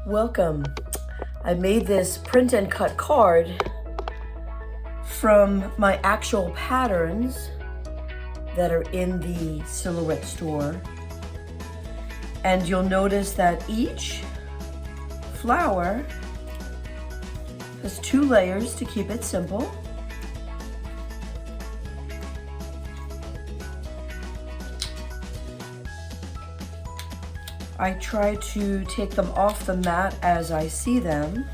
Welcome. I made this print and cut card from my actual patterns that are in the Silhouette store. And you'll notice that each flower has 2 layers to keep it simple. I try to take them off the mat as I see them.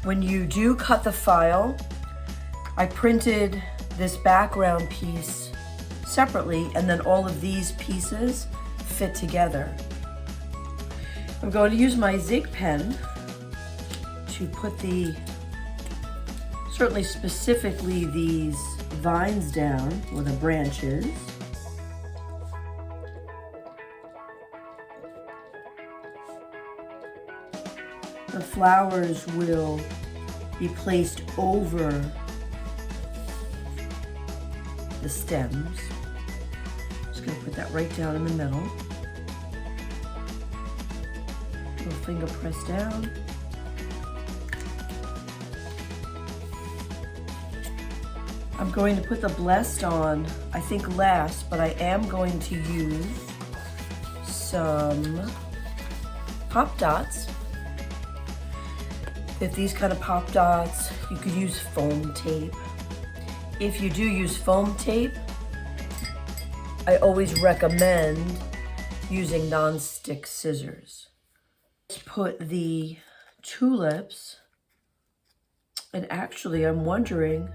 When you do cut the file, I printed this background piece separately, and then all of these pieces fit together. I'm going to use my Zig pen to put certainly specifically these vines down, or the branches. The flowers will be placed over the stems. Just gonna put that right down in the middle. Little finger press down. I'm going to put the blessed on, I think last, but I am going to use some pop dots. If these kind of pop dots, you could use foam tape. If you do use foam tape, I always recommend using non-stick scissors. Let's put the tulips, and actually I'm wondering,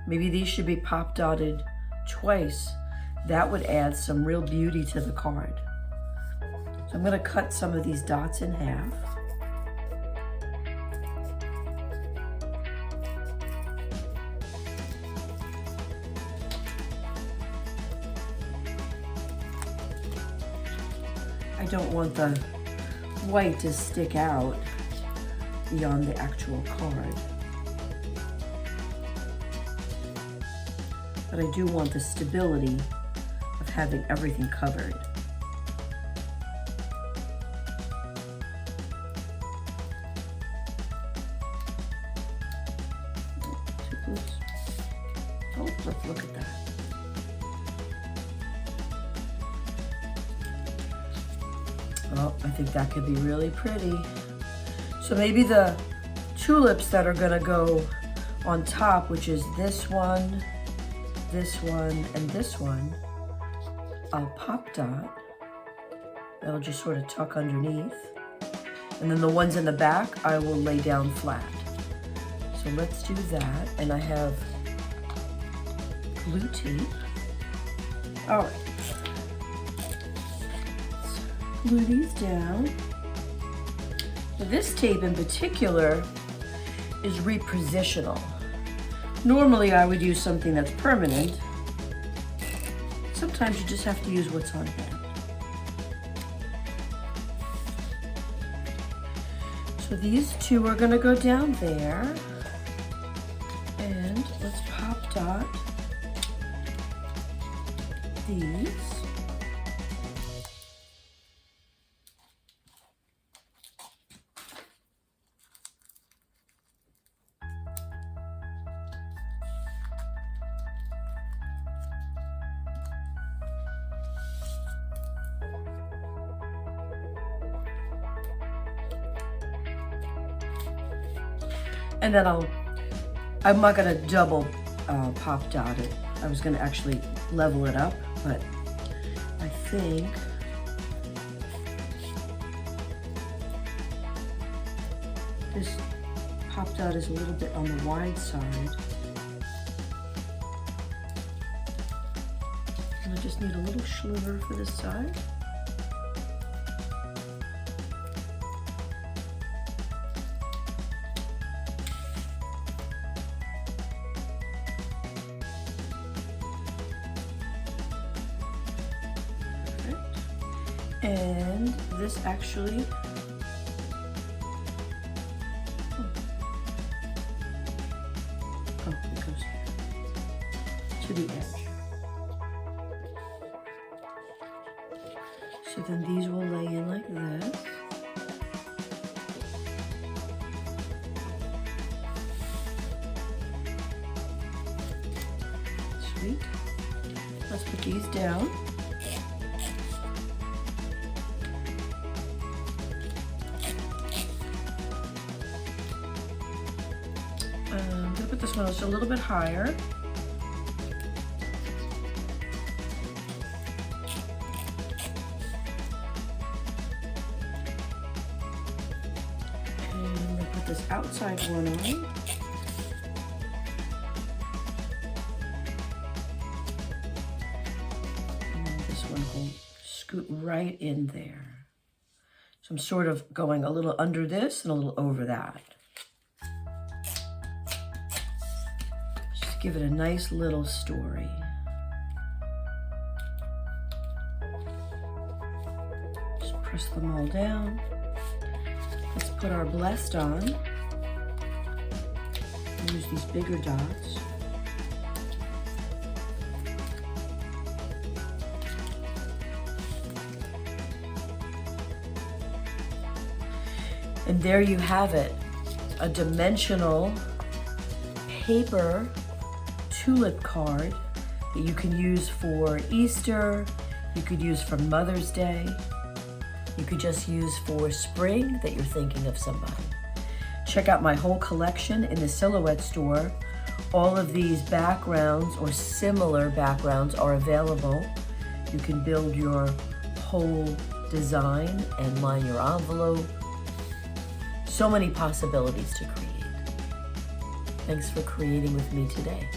maybe these should be pop dotted twice. That would add some real beauty to the card. So I'm gonna cut some of these dots in half. I don't want the white to stick out beyond the actual card. But I do want the stability of having everything covered. Oh, let's look at that. Oh, I think that could be really pretty. So maybe the tulips that are gonna go on top, which is this one, and this one, I'll pop dot. That'll just sort of tuck underneath. And then the ones in the back, I will lay down flat. So let's do that. And I have glue tape. All right. Glue these down. This tape in particular is repositional. Normally I would use something that's permanent. Sometimes you just have to use what's on hand. So these 2 are gonna go down there. And let's pop dot these. And then I'm not gonna double pop dot it. I was gonna actually level it up, but I think this pop dot is a little bit on the wide side. And I just need a little sliver for this side. And this actually, it goes here to the edge. So then these will lay in like this. Sweet. Let's put these down. I'm gonna put this one just a little bit higher. This outside one on. And this one will scoot right in there. So I'm sort of going a little under this and a little over that. Just give it a nice little story. Just press them all down. Let's put our blessed on. Use these bigger dots. And there you have it, a dimensional paper tulip card that you can use for Easter, you could use for Mother's Day, you could just use for spring that you're thinking of somebody. Check out my whole collection in the Silhouette store. All of these backgrounds or similar backgrounds are available. You can build your whole design and line your envelope. So many possibilities to create. Thanks for creating with me today.